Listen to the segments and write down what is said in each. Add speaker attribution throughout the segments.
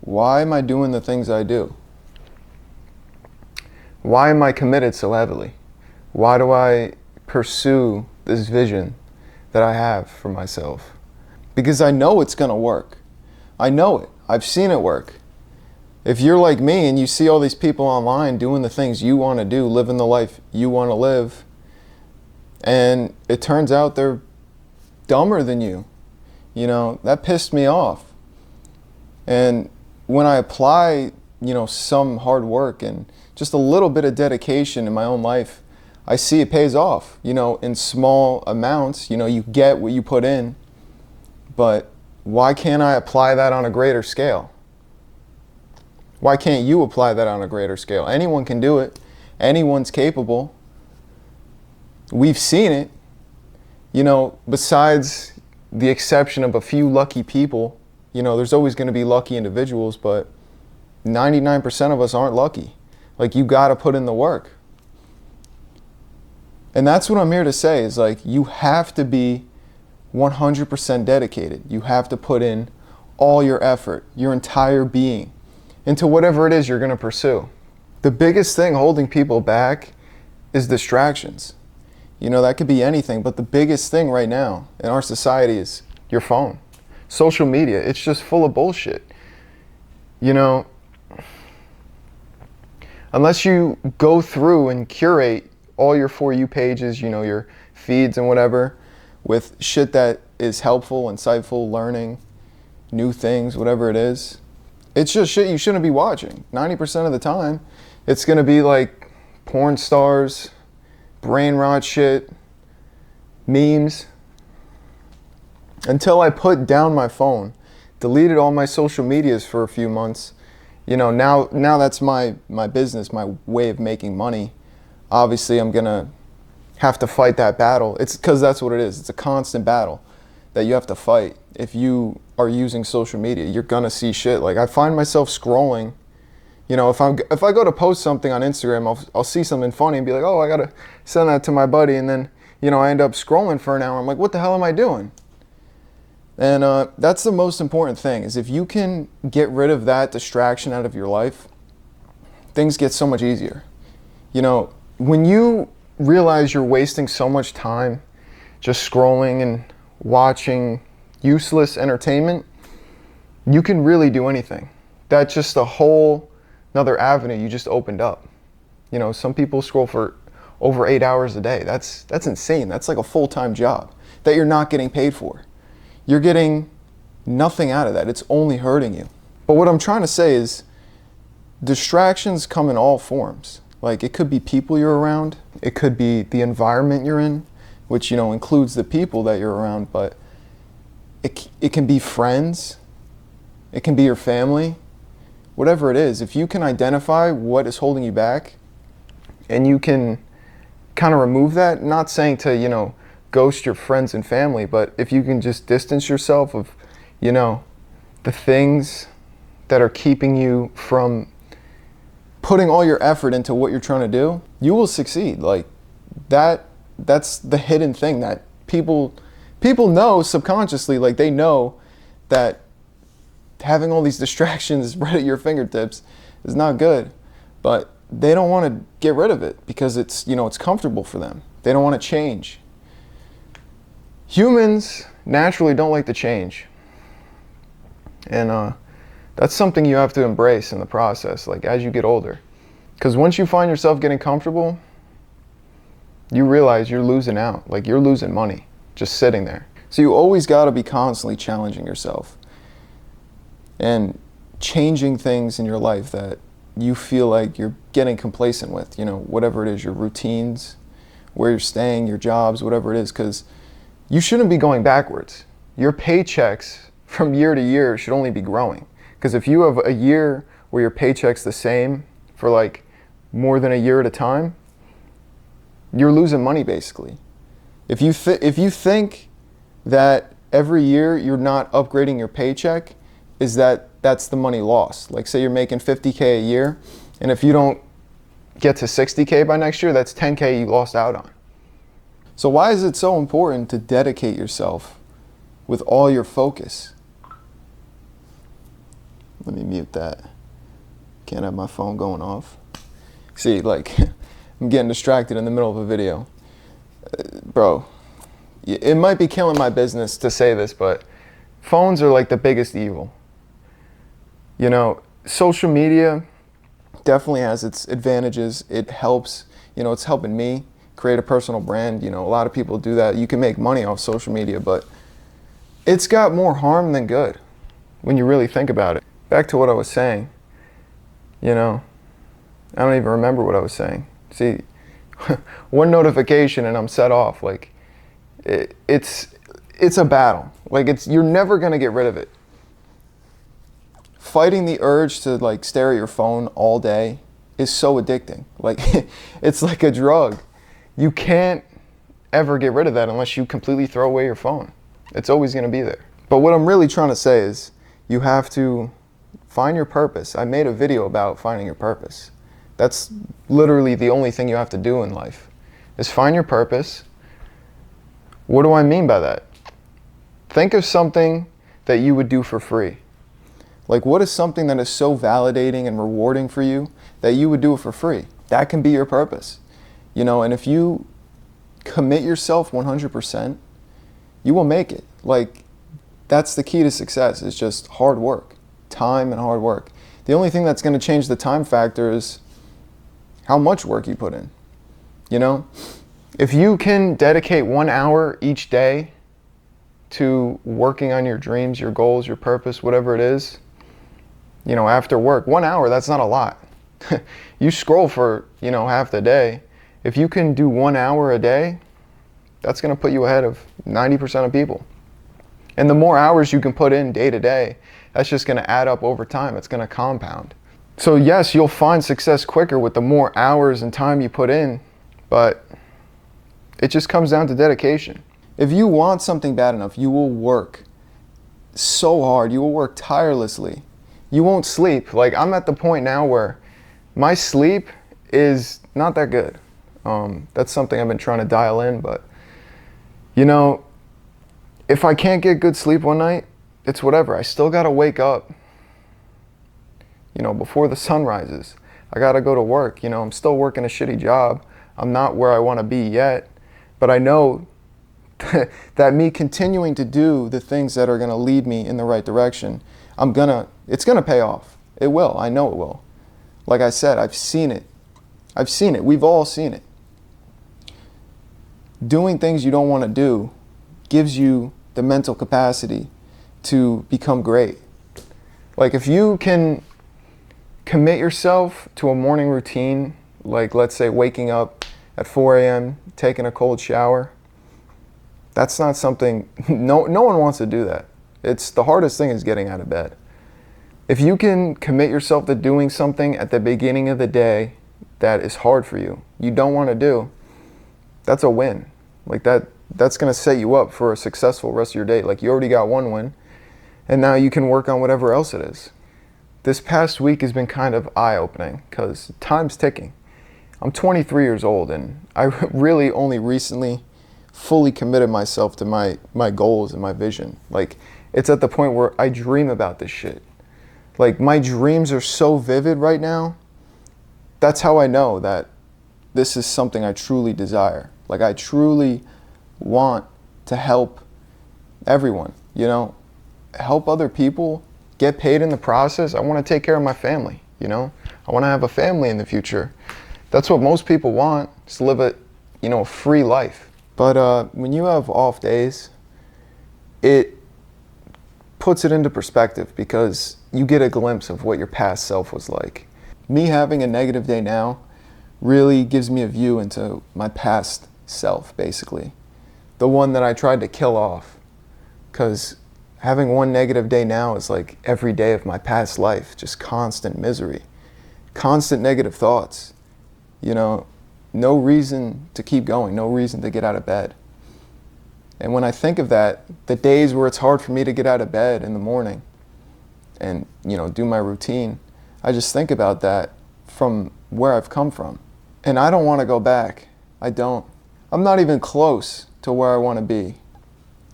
Speaker 1: Why am I doing the things I do? Why am I committed so heavily? Why do I pursue this vision that I have for myself? Because I know it's going to work. I know it. I've seen it work. If you're like me and you see all these people online doing the things you want to do, living the life you want to live, and it turns out they're dumber than you, that pissed me off. And when I apply, some hard work and just a little bit of dedication in my own life, I see it pays off, in small amounts. You get what you put in, but why can't I apply that on a greater scale? Why can't you apply that on a greater scale? Anyone can do it. Anyone's capable. We've seen it, besides the exception of a few lucky people. There's always going to be lucky individuals, but 99% of us aren't lucky. Like, you got to put in the work. And that's what I'm here to say is, like, you have to be 100% dedicated. You have to put in all your effort, your entire being, into whatever it is you're going to pursue. The biggest thing holding people back is distractions. That could be anything, but the biggest thing right now in our society is your phone. Social media, it's just full of bullshit. Unless you go through and curate all your For You pages, your feeds and whatever, with shit that is helpful, insightful, learning, new things, whatever it is, it's just shit you shouldn't be watching. 90% of the time, it's going to be like porn stars, brain rot shit, memes. Until I put down my phone, deleted all my social medias for a few months, now that's my business, my way of making money. Obviously, I'm going to have to fight that battle. It's because that's what it is. It's a constant battle that you have to fight. If you are using social media, you're going to see shit. Like, I find myself scrolling. If I go to post something on Instagram, I'll see something funny and be like, oh, I got to send that to my buddy. And then, I end up scrolling for an hour. I'm like, what the hell am I doing? And that's the most important thing, is if you can get rid of that distraction out of your life, things get so much easier. When you realize you're wasting so much time just scrolling and watching useless entertainment, you can really do anything. That's just a whole another avenue you just opened up. Some people scroll for over 8 hours a day. That's insane. That's like a full-time job that you're not getting paid for. You're getting nothing out of that. It's only hurting you. But what I'm trying to say is distractions come in all forms. Like, it could be people you're around. It could be the environment you're in, which, includes the people that you're around. But it can be friends. It can be your family. Whatever it is, if you can identify what is holding you back and you can kind of remove that, not saying to, ghost your friends and family, but if you can just distance yourself of, the things that are keeping you from putting all your effort into what you're trying to do, you will succeed. Like, that's the hidden thing that people know subconsciously. Like, they know that having all these distractions right at your fingertips is not good, but they don't want to get rid of it because it's comfortable for them. They don't want to change. Humans naturally don't like to change, and that's something you have to embrace in the process, like, as you get older. Because once you find yourself getting comfortable, you realize you're losing out. Like, you're losing money just sitting there. So you always got to be constantly challenging yourself and changing things in your life that you feel like you're getting complacent with, whatever it is, your routines, where you're staying, your jobs, whatever it is, because you shouldn't be going backwards. Your paychecks from year to year should only be growing. Because if you have a year where your paycheck's the same for like more than a year at a time, you're losing money basically. If you think that every year you're not upgrading your paycheck, that's the money lost. Like, say you're making $50K a year, and if you don't get to $60K by next year, that's $10K you lost out on. So why is it so important to dedicate yourself with all your focus? Let me mute that. Can't have my phone going off. See, like, I'm getting distracted in the middle of a video. Bro, it might be killing my business to say this, but phones are like the biggest evil. You know, social media definitely has its advantages. It helps, you know, it's helping me create a personal brand. You know, a lot of people do that. You can make money off social media, but it's got more harm than good when you really think about it. Back to what I was saying, you know, I don't even remember what I was saying. See, one notification and I'm set off. Like, it's a battle. Like, you're never gonna get rid of it. Fighting the urge to like stare at your phone all day is so addicting. Like, it's like a drug. You can't ever get rid of that unless you completely throw away your phone. It's always gonna be there. But what I'm really trying to say is you have to find your purpose. I made a video about finding your purpose. That's literally the only thing you have to do in life, is find your purpose. What do I mean by that? Think of something that you would do for free. Like, what is something that is so validating and rewarding for you that you would do it for free? That can be your purpose. You know, and if you commit yourself 100%, you will make it. Like, that's the key to success, is just hard work, time and hard work. The only thing that's going to change the time factor is how much work you put in. You know, if you can dedicate 1 hour each day to working on your dreams, your goals, your purpose, whatever it is, you know, after work, 1 hour, that's not a lot. You scroll for, you know, half the day. If you can do 1 hour a day, that's going to put you ahead of 90% of people. And the more hours you can put in day to day, that's just going to add up over time. It's going to compound. So yes, you'll find success quicker with the more hours and time you put in, but it just comes down to dedication. If you want something bad enough, you will work so hard. You will work tirelessly. You won't sleep. Like, I'm at the point now where my sleep is not that good. That's something I've been trying to dial in, but you know, if I can't get good sleep one night, it's whatever. I still gotta wake up, you know, before the sun rises. I gotta go to work. You know, I'm still working a shitty job. I'm not where I wanna be yet, but I know that me continuing to do the things that are gonna lead me in the right direction, it's gonna pay off. It will, I know it will. Like I said, I've seen it. We've all seen it. Doing things you don't wanna do gives you the mental capacity to become great. Like, if you can commit yourself to a morning routine, like let's say waking up at 4 a.m., taking a cold shower, that's not something, no one wants to do that. It's the hardest thing is getting out of bed. If you can commit yourself to doing something at the beginning of the day that is hard for you, you don't want to do, that's a win. Like, that's going to set you up for a successful rest of your day. Like, you already got one win, and now you can work on whatever else it is. This past week has been kind of eye-opening because time's ticking. I'm 23 years old, and I really only recently fully committed myself to my goals and my vision. Like, it's at the point where I dream about this shit. Like, my dreams are so vivid right now. That's how I know that this is something I truly desire. Like, I truly want to help everyone, you know, help other people, get paid in the process. I want to take care of my family, you know. I want to have a family in the future. That's what most people want, is to live a, you know, a free life. But when you have off days, it puts it into perspective because you get a glimpse of what your past self was like. Me having a negative day now really gives me a view into my past self, basically. The one that I tried to kill off. Because having one negative day now is like every day of my past life, just constant misery, constant negative thoughts. You know, no reason to keep going, no reason to get out of bed. And when I think of that, the days where it's hard for me to get out of bed in the morning and, you know, do my routine, I just think about that from where I've come from. And I don't want to go back. I don't. I'm not even close to where I want to be.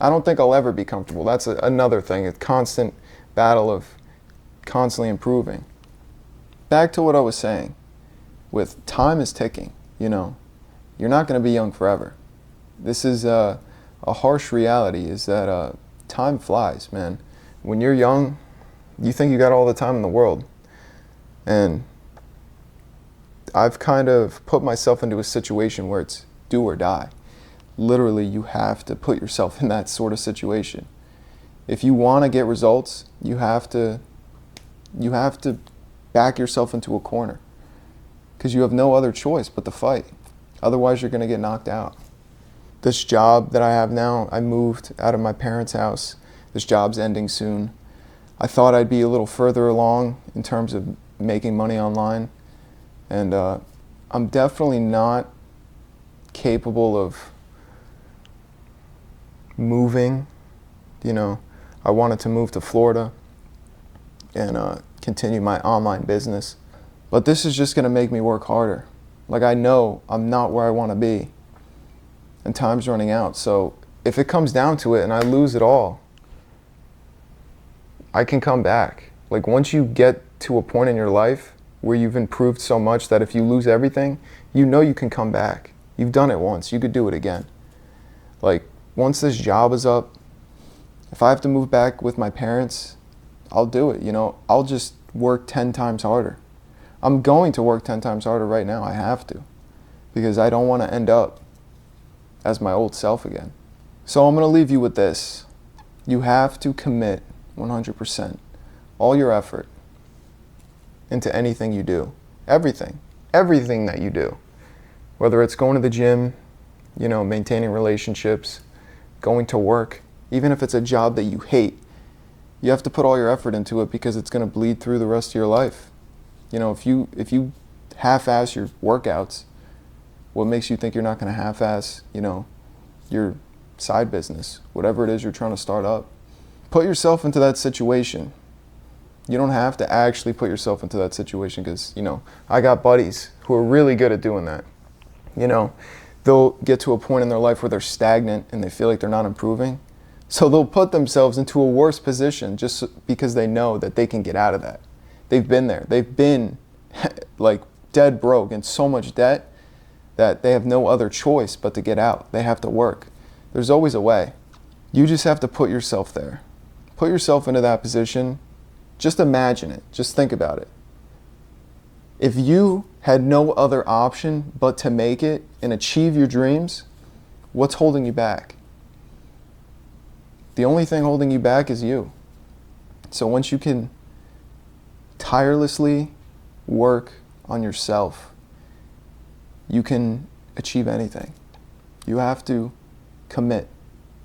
Speaker 1: I don't think I'll ever be comfortable. That's another thing, a constant battle of constantly improving. Back to what I was saying, with time is ticking, you know, you're not going to be young forever. This is a harsh reality, is that time flies, man. When you're young, you think you got all the time in the world. And I've kind of put myself into a situation where it's do or die. Literally, you have to put yourself in that sort of situation. If you want to get results, you have to back yourself into a corner, because you have no other choice but to fight. Otherwise, you're going to get knocked out. This job that I have now, I moved out of my parents' house. This job's ending soon. I thought I'd be a little further along in terms of making money online, and I'm definitely not capable of moving. You know, I wanted to move to Florida and continue my online business, but this is just going to make me work harder. Like, I know I'm not where I want to be, and time's running out. So if it comes down to it and I lose it all, I can come back. Like, once you get to a point in your life where you've improved so much that if you lose everything, you know you can come back. You've done it once, you could do it again. Like, once this job is up, if I have to move back with my parents, I'll do it, you know. I'll just work 10 times harder. I'm going to work 10 times harder right now. I have to, because I don't want to end up as my old self again. So I'm going to leave you with this. You have to commit 100% all your effort into anything you do. Everything that you do. Whether it's going to the gym, you know, maintaining relationships, going to work, even if it's a job that you hate, you have to put all your effort into it, because it's going to bleed through the rest of your life. You know, if you half-ass your workouts, what makes you think you're not going to half-ass, you know, your side business, whatever it is you're trying to start up? Put yourself into that situation. You don't have to actually put yourself into that situation, because, you know, I got buddies who are really good at doing that. You know, they'll get to a point in their life where they're stagnant and they feel like they're not improving. So they'll put themselves into a worse position just because they know that they can get out of that. They've been there. They've been like dead broke in so much debt that they have no other choice but to get out. They have to work. There's always a way. You just have to put yourself there. Put yourself into that position. Just imagine it. Just think about it. If you had no other option but to make it and achieve your dreams, what's holding you back? The only thing holding you back is you. So once you can tirelessly work on yourself, you can achieve anything. You have to commit.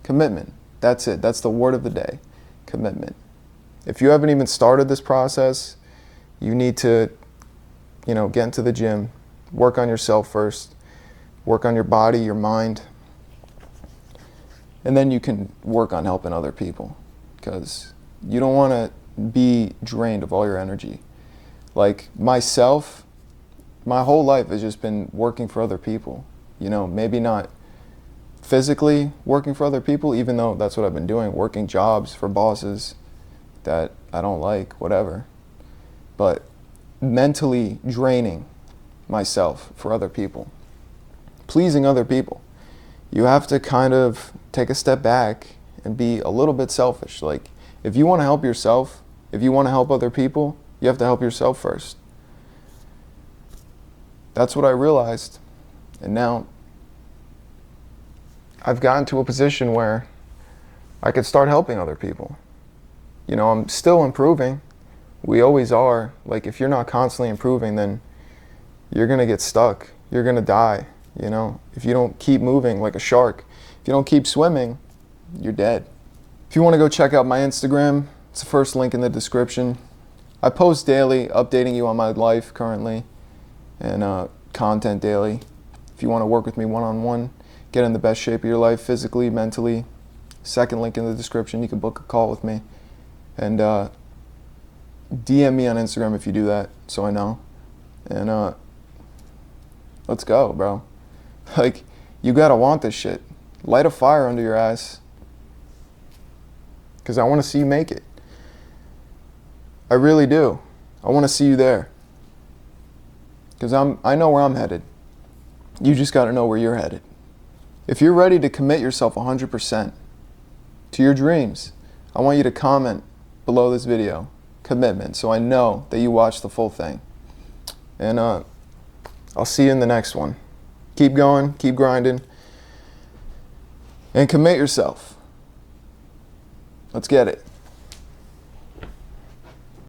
Speaker 1: Commitment. That's it. That's the word of the day. Commitment. If you haven't even started this process, you need to, you know, get into the gym, work on yourself first, work on your body, your mind, and then you can work on helping other people, because you don't want to be drained of all your energy. Like myself, my whole life has just been working for other people. You know, maybe not physically working for other people, even though that's what I've been doing, working jobs for bosses that I don't like, whatever. But mentally draining myself for other people, pleasing other people. You have to kind of take a step back and be a little bit selfish. Like, if you want to help yourself, if you want to help other people, you have to help yourself first. That's what I realized. And now I've gotten to a position where I could start helping other people. You know, I'm still improving. We always are. Like, if you're not constantly improving, then you're going to get stuck. You're going to die. You know, if you don't keep moving like a shark, if you don't keep swimming, you're dead. If you want to go check out my Instagram, it's the first link in the description. I post daily, updating you on my life currently, and content daily. If you want to work with me one-on-one, get in the best shape of your life, physically, mentally, second link in the description. You can book a call with me. And DM me on Instagram if you do that, so I know. And let's go, bro. Like, you gotta want this shit. Light a fire under your ass, because I want to see you make it. I really do. I want to see you there. Because I know where I'm headed. You just got to know where you're headed. If you're ready to commit yourself 100% to your dreams, I want you to comment below this video, commitment, so I know that you watched the full thing. And I'll see you in the next one. Keep going, keep grinding, and commit yourself. Let's get it.